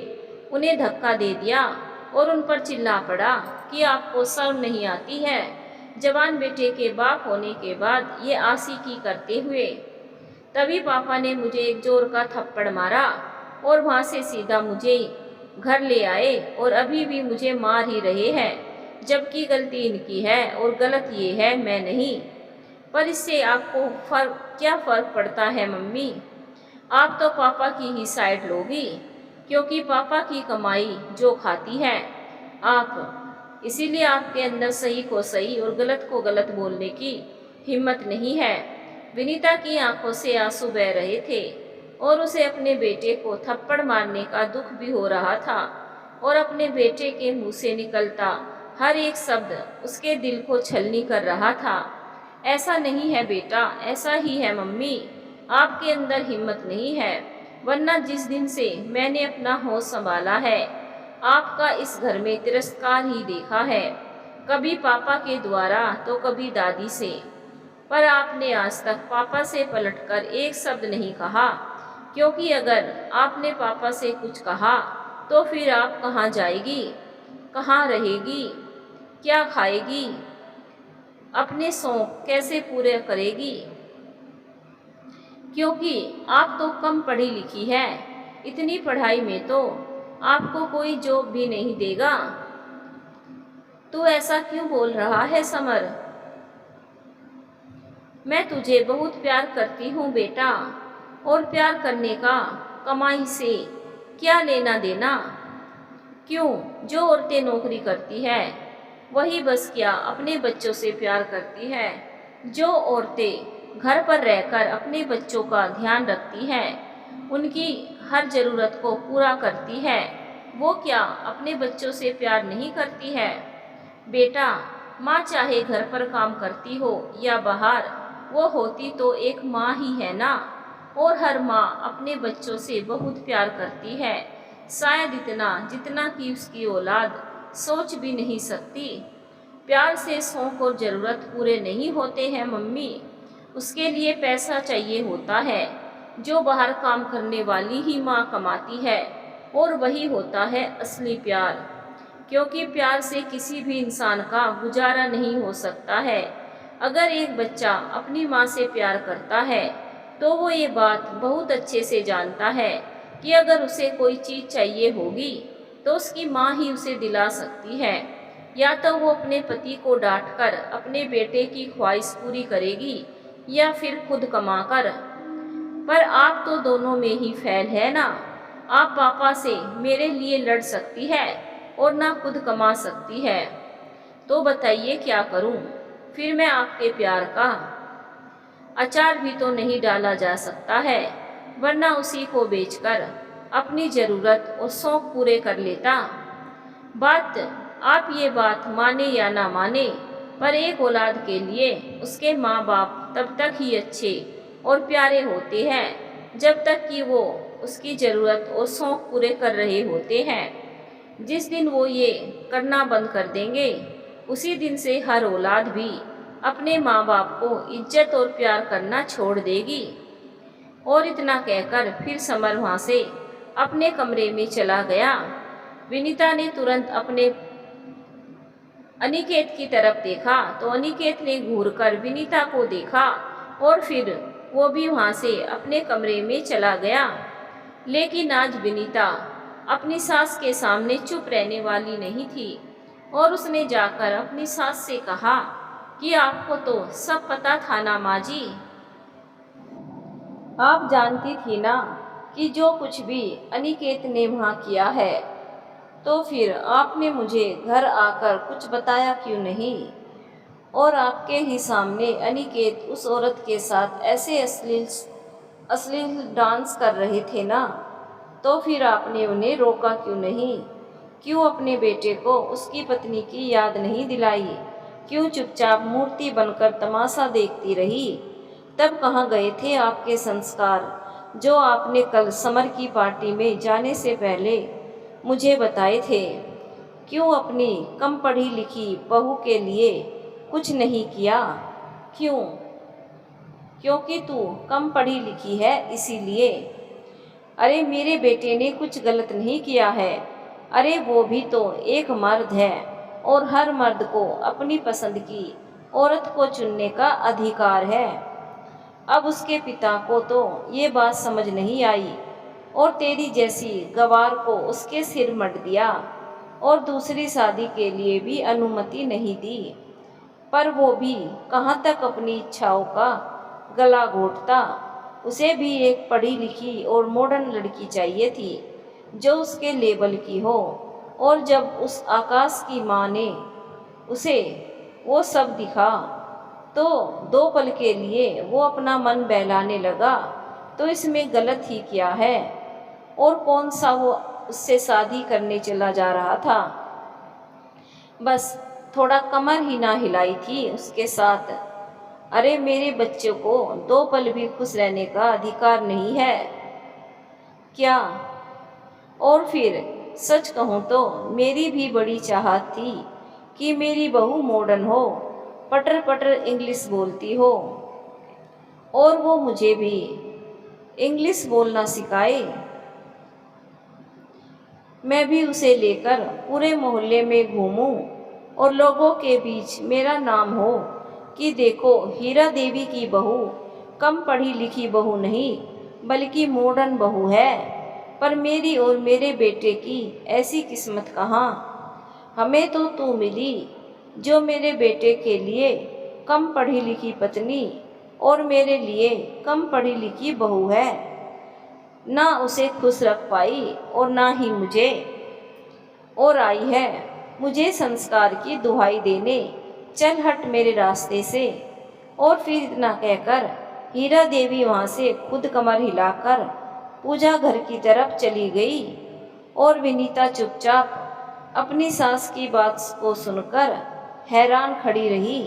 उन्हें धक्का दे दिया और उन पर चिल्ला पड़ा कि आपको शर्म नहीं आती है, जवान बेटे के बाप होने के बाद ये आशिकी करते हुए। तभी पापा ने मुझे एक जोर का थप्पड़ मारा और वहाँ से सीधा मुझे घर ले आए और अभी भी मुझे मार ही रहे हैं, जबकि गलती इनकी है और गलत ये है मैं नहीं। पर इससे आपको क्या फ़र्क पड़ता है मम्मी? आप तो पापा की ही साइड लोगी, क्योंकि पापा की कमाई जो खाती है आप, इसीलिए आपके अंदर सही को सही और गलत को गलत बोलने की हिम्मत नहीं है। विनीता की आंखों से आंसू बह रहे थे और उसे अपने बेटे को थप्पड़ मारने का दुख भी हो रहा था और अपने बेटे के मुंह से निकलता हर एक शब्द उसके दिल को छलनी कर रहा था। ऐसा नहीं है बेटा, ऐसा ही है मम्मी, आपके अंदर हिम्मत नहीं है, वरना जिस दिन से मैंने अपना होश संभाला है आपका इस घर में तिरस्कार ही देखा है, कभी पापा के द्वारा तो कभी दादी से, पर आपने आज तक पापा से पलटकर एक शब्द नहीं कहा, क्योंकि अगर आपने पापा से कुछ कहा तो फिर आप कहाँ जाएगी, कहाँ रहेगी, क्या खाएगी, अपने शौक कैसे पूरे करेगी? क्योंकि आप तो कम पढ़ी लिखी है, इतनी पढ़ाई में तो आपको कोई जॉब भी नहीं देगा। तू ऐसा क्यों बोल रहा है समर? मैं तुझे बहुत प्यार करती हूँ बेटा, और प्यार करने का कमाई से क्या लेना देना? क्यों, जो औरतें नौकरी करती है वही बस क्या अपने बच्चों से प्यार करती है? जो औरतें घर पर रहकर अपने बच्चों का ध्यान रखती हैं, उनकी हर ज़रूरत को पूरा करती है, वो क्या अपने बच्चों से प्यार नहीं करती है? बेटा, माँ चाहे घर पर काम करती हो या बाहर, वो होती तो एक माँ ही है ना, और हर माँ अपने बच्चों से बहुत प्यार करती है, शायद इतना जितना कि उसकी औलाद सोच भी नहीं सकती। प्यार से शौक और ज़रूरत पूरे नहीं होते हैं मम्मी, उसके लिए पैसा चाहिए होता है, जो बाहर काम करने वाली ही माँ कमाती है, और वही होता है असली प्यार। क्योंकि प्यार से किसी भी इंसान का गुजारा नहीं हो सकता है। अगर एक बच्चा अपनी माँ से प्यार करता है तो वो ये बात बहुत अच्छे से जानता है कि अगर उसे कोई चीज़ चाहिए होगी तो उसकी माँ ही उसे दिला सकती है, या तो वो अपने पति को डांटकर अपने बेटे की ख्वाहिश पूरी करेगी या फिर खुद कमाकर। पर आप तो दोनों में ही फेल है ना। आप पापा से मेरे लिए लड़ सकती है और ना खुद कमा सकती है, तो बताइए क्या करूं? फिर मैं आपके प्यार का अचार भी तो नहीं डाला जा सकता है, वरना उसी को बेचकर अपनी ज़रूरत और शौक पूरे कर लेता। आप ये बात माने या ना माने, पर एक औलाद के लिए उसके माँ बाप तब तक ही अच्छे और प्यारे होते हैं जब तक कि वो उसकी ज़रूरत और शौक पूरे कर रहे होते हैं। जिस दिन वो ये करना बंद कर देंगे, उसी दिन से हर औलाद भी अपने माँ बाप को इज्जत और प्यार करना छोड़ देगी। और इतना कहकर फिर समर वहाँ से अपने कमरे में चला गया। विनीता ने तुरंत अपने अनिकेत की तरफ देखा तो अनिकेत ने घूरकर विनीता को देखा और फिर वो भी वहाँ से अपने कमरे में चला गया। लेकिन आज विनीता अपनी सास के सामने चुप रहने वाली नहीं थी और उसने जाकर अपनी सास से कहा कि आपको तो सब पता था ना माँ जी, आप जानती थी ना कि जो कुछ भी अनिकेत ने वहाँ किया है, तो फिर आपने मुझे घर आकर कुछ बताया क्यों नहीं? और आपके ही सामने अनिकेत उस औरत के साथ ऐसे अश्लील डांस कर रहे थे ना, तो फिर आपने उन्हें रोका क्यों नहीं? क्यों अपने बेटे को उसकी पत्नी की याद नहीं दिलाई? क्यों चुपचाप मूर्ति बनकर तमाशा देखती रही? तब कहाँ गए थे आपके संस्कार जो आपने कल समर की पार्टी में जाने से पहले मुझे बताए थे? क्यों अपनी कम पढ़ी लिखी बहू के लिए कुछ नहीं किया? क्यों? क्योंकि तू कम पढ़ी लिखी है इसीलिए। अरे मेरे बेटे ने कुछ गलत नहीं किया है। अरे वो भी तो एक मर्द है और हर मर्द को अपनी पसंद की औरत को चुनने का अधिकार है। अब उसके पिता को तो ये बात समझ नहीं आई और तेरी जैसी गवार को उसके सिर मढ़ दिया और दूसरी शादी के लिए भी अनुमति नहीं दी। पर वो भी कहाँ तक अपनी इच्छाओं का गला घोंटता। उसे भी एक पढ़ी लिखी और मॉडर्न लड़की चाहिए थी जो उसके लेवल की हो। और जब उस आकाश की माँ ने उसे वो सब दिखा तो 2 पल के लिए वो अपना मन बहलाने लगा। तो इसमें गलत ही क्या है? और कौन सा वो उससे शादी करने चला जा रहा था? बस थोड़ा कमर ही ना हिलाई थी उसके साथ। अरे मेरे बच्चों को 2 पल भी खुश रहने का अधिकार नहीं है क्या? और फिर सच कहूँ तो मेरी भी बड़ी चाहत थी कि मेरी बहू मॉडर्न हो, पटर पटर इंग्लिश बोलती हो और वो मुझे भी इंग्लिश बोलना सिखाए। मैं भी उसे लेकर पूरे मोहल्ले में घूमूं और लोगों के बीच मेरा नाम हो कि देखो हीरा देवी की बहू कम पढ़ी लिखी बहू नहीं बल्कि मॉडर्न बहू है। पर मेरी और मेरे बेटे की ऐसी किस्मत कहाँ? हमें तो तू मिली जो मेरे बेटे के लिए कम पढ़ी लिखी पत्नी और मेरे लिए कम पढ़ी लिखी बहू है। ना उसे खुश रख पाई और ना ही मुझे। और आई है मुझे संस्कार की दुहाई देने, चल हट मेरे रास्ते से। और फिर इतना कहकर हीरा देवी वहाँ से खुद कमर हिलाकर पूजा घर की तरफ चली गई और विनीता चुपचाप अपनी सास की बात को सुनकर हैरान खड़ी रही।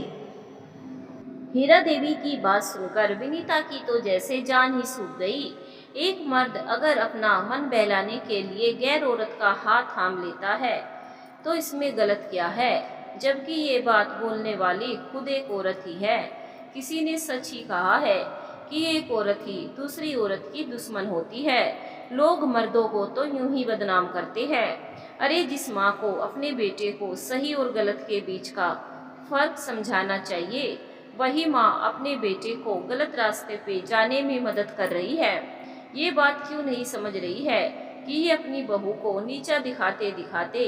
हीरा देवी की बात सुनकर विनीता की तो जैसे जान ही सूख गई। एक मर्द अगर अपना मन बहलाने के लिए गैर औरत का हाथ थाम लेता है तो इसमें गलत क्या है? जबकि ये बात बोलने वाली खुद एक औरत ही है। किसी ने सच ही कहा है कि एक औरत ही दूसरी औरत की दुश्मन होती है। लोग मर्दों को तो यूं ही बदनाम करते हैं। अरे जिस माँ को अपने बेटे को सही और गलत के बीच का फर्क समझाना चाहिए वही माँ अपने बेटे को गलत रास्ते पे जाने में मदद कर रही है। ये बात क्यों नहीं समझ रही है कि ये अपनी बहू को नीचा दिखाते दिखाते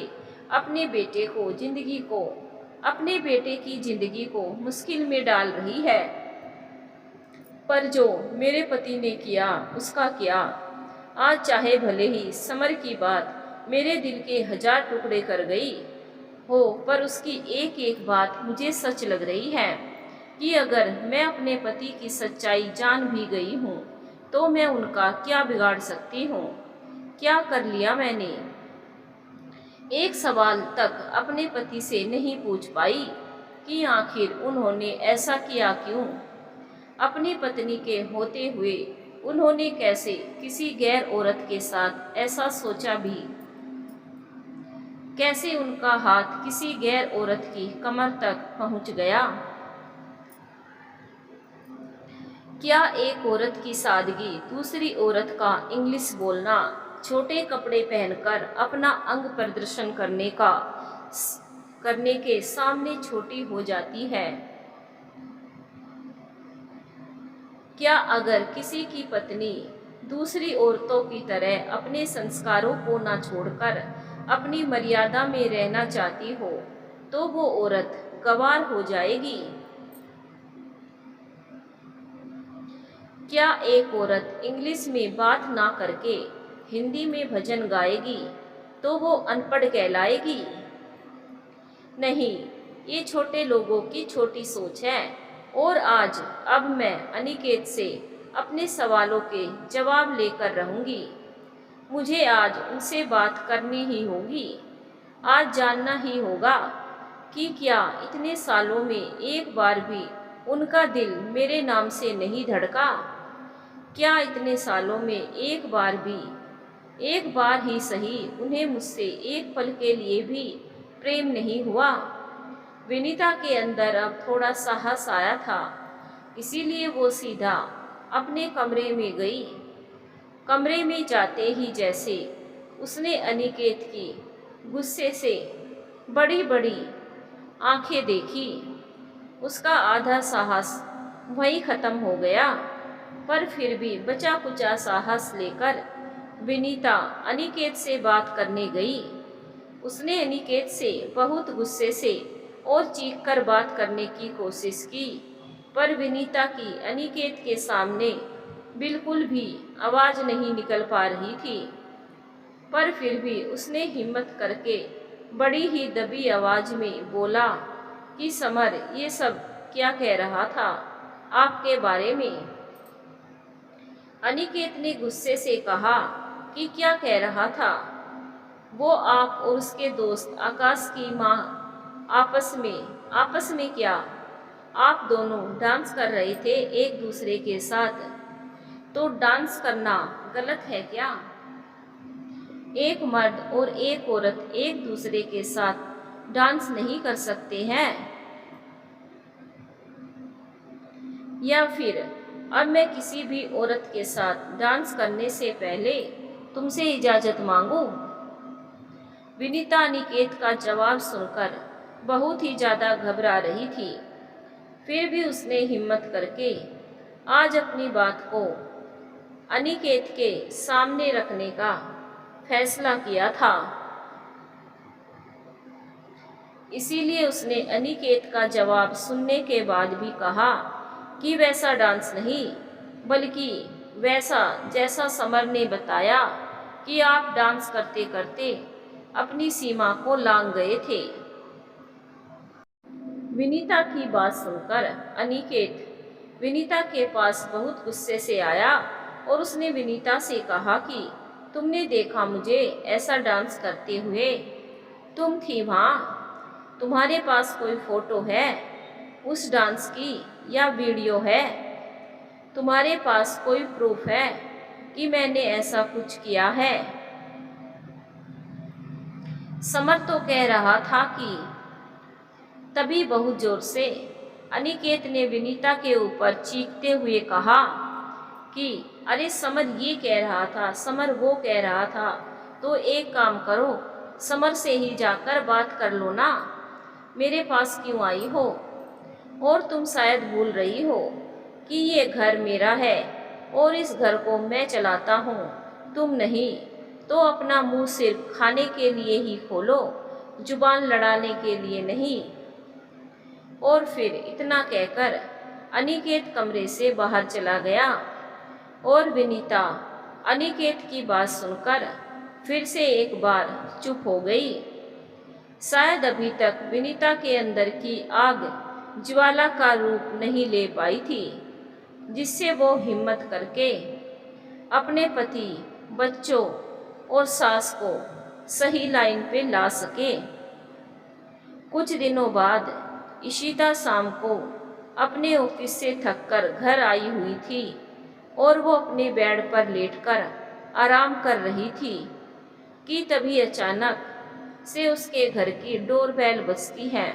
अपने बेटे की जिंदगी को मुश्किल में डाल रही है। पर जो मेरे पति ने किया उसका क्या? आज चाहे भले ही समर की बात मेरे दिल के 1000 टुकड़े कर गई हो, पर उसकी एक एक बात मुझे सच लग रही है कि अगर मैं अपने पति की सच्चाई जान भी गई हूँ तो मैं उनका क्या बिगाड़ सकती हूँ? क्या कर लिया मैंने? एक सवाल तक अपने पति से नहीं पूछ पाई कि आखिर उन्होंने ऐसा किया क्यों? अपनी पत्नी के होते हुए उन्होंने कैसे किसी गैर औरत के साथ ऐसा सोचा भी? कैसे उनका हाथ किसी गैर औरत की कमर तक पहुंच गया? क्या एक औरत की सादगी दूसरी औरत का इंग्लिश बोलना, छोटे कपड़े पहनकर अपना अंग प्रदर्शन करने के सामने छोटी हो जाती है? क्या अगर किसी की पत्नी दूसरी औरतों की तरह अपने संस्कारों को ना छोड़कर अपनी मर्यादा में रहना चाहती हो तो वो औरत गवार हो जाएगी? क्या एक औरत इंग्लिश में बात ना करके हिंदी में भजन गाएगी तो वो अनपढ़ कहलाएगी? नहीं, ये छोटे लोगों की छोटी सोच है। और अब मैं अनिकेत से अपने सवालों के जवाब लेकर रहूंगी। मुझे आज उनसे बात करनी ही होगी। आज जानना ही होगा कि क्या इतने सालों में एक बार भी उनका दिल मेरे नाम से नहीं धड़का? क्या इतने सालों में एक बार ही सही उन्हें मुझसे एक पल के लिए भी प्रेम नहीं हुआ? विनीता के अंदर अब थोड़ा साहस आया था, इसीलिए वो सीधा अपने कमरे में गई। कमरे में जाते ही जैसे उसने अनिकेत की गुस्से से बड़ी बड़ी आंखें देखी, उसका आधा साहस वहीं खत्म हो गया। पर फिर भी बचा कुचा साहस लेकर विनीता अनिकेत से बात करने गई। उसने अनिकेत से बहुत गुस्से से और चीखकर बात करने की कोशिश की, पर विनीता की अनिकेत के सामने बिल्कुल भी आवाज़ नहीं निकल पा रही थी। पर फिर भी उसने हिम्मत करके बड़ी ही दबी आवाज़ में बोला कि समर, ये सब क्या कह रहा था आपके बारे में? अनिकेत ने गुस्से से कहा कि क्या कह रहा था? वो आप और उसके दोस्त आकाश की माँ आपस में क्या? आप दोनों डांस कर रहे थे एक दूसरे के साथ, तो डांस करना गलत है क्या? एक मर्द और एक औरत एक दूसरे के साथ डांस नहीं कर सकते हैं? या फिर अब मैं किसी भी औरत के साथ डांस करने से पहले तुमसे इजाज़त मांगूं? विनीता अनिकेत का जवाब सुनकर बहुत ही ज़्यादा घबरा रही थी। फिर भी उसने हिम्मत करके आज अपनी बात को अनिकेत के सामने रखने का फैसला किया था। इसीलिए उसने अनिकेत का जवाब सुनने के बाद भी कहा कि वैसा डांस नहीं, बल्कि वैसा जैसा समर ने बताया कि आप डांस करते करते अपनी सीमा को लांघ गए थे। विनीता की बात सुनकर अनिकेत विनीता के पास बहुत गुस्से से आया और उसने विनीता से कहा कि तुमने देखा मुझे ऐसा डांस करते हुए? तुम थी वहाँ? तुम्हारे पास कोई फोटो है उस डांस की या वीडियो है? तुम्हारे पास कोई प्रूफ है कि मैंने ऐसा कुछ किया है? समर तो कह रहा था कि तभी बहुत जोर से अनिकेत ने विनीता के ऊपर चीखते हुए कहा कि अरे समर ये कह रहा था, समर वो कह रहा था, तो एक काम करो, समर से ही जाकर बात कर लो ना, मेरे पास क्यों आई हो? और तुम शायद भूल रही हो कि ये घर मेरा है और इस घर को मैं चलाता हूँ, तुम नहीं। तो अपना मुंह सिर्फ खाने के लिए ही खोलो, जुबान लड़ाने के लिए नहीं। और फिर इतना कहकर अनिकेत कमरे से बाहर चला गया और विनीता अनिकेत की बात सुनकर फिर से एक बार चुप हो गई। शायद अभी तक विनीता के अंदर की आग ज्वाला का रूप नहीं ले पाई थी, जिससे वो हिम्मत करके अपने पति, बच्चों और सास को सही लाइन पे ला सके। कुछ दिनों बाद इशिता शाम को अपने ऑफिस से थककर घर आई हुई थी और वो अपने बेड पर लेटकर आराम कर रही थी कि तभी अचानक से उसके घर की डोरबेल बजती है।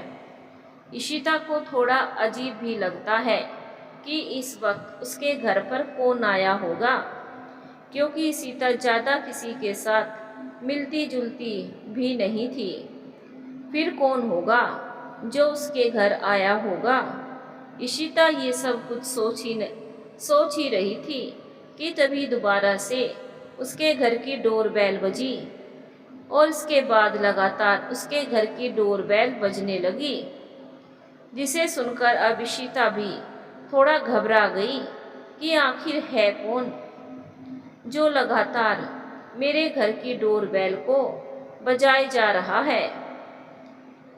इशिता को थोड़ा अजीब भी लगता है कि इस वक्त उसके घर पर कौन आया होगा, क्योंकि इशिता ज़्यादा किसी के साथ मिलती जुलती भी नहीं थी। फिर कौन होगा जो उसके घर आया होगा? इशिता ये सब कुछ सोच ही रही थी कि तभी दोबारा से उसके घर की डोरबेल बजी और इसके बाद लगातार उसके घर की डोरबेल बजने लगी, जिसे सुनकर अब इशिता भी थोड़ा घबरा गई कि आखिर है कौन जो लगातार मेरे घर की डोरबेल को बजाए जा रहा है।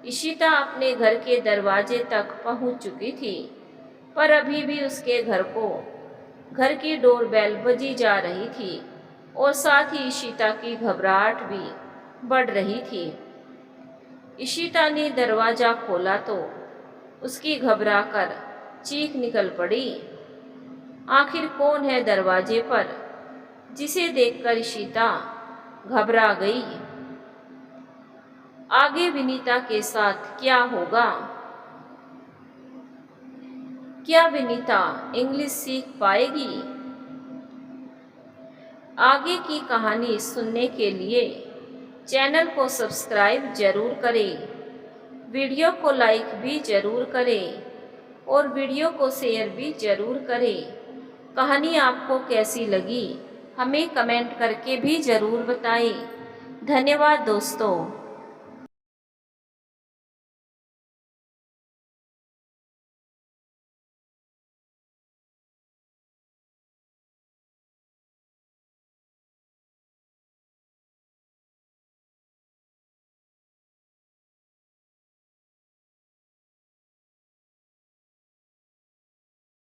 इशिता अपने घर के दरवाजे तक पहुंच चुकी थी, पर अभी भी उसके घर की डोरबेल बजी जा रही थी और साथ ही इशिता की घबराहट भी बढ़ रही थी। इशिता ने दरवाज़ा खोला तो उसकी घबराकर चीख निकल पड़ी। आखिर कौन है दरवाजे पर, जिसे देखकर इशिता घबरा गई? आगे विनीता के साथ क्या होगा? क्या विनीता इंग्लिश सीख पाएगी? आगे की कहानी सुनने के लिए चैनल को सब्सक्राइब जरूर करें, वीडियो को लाइक भी जरूर करें और वीडियो को शेयर भी जरूर करें। कहानी आपको कैसी लगी हमें कमेंट करके भी ज़रूर बताएं। धन्यवाद दोस्तों।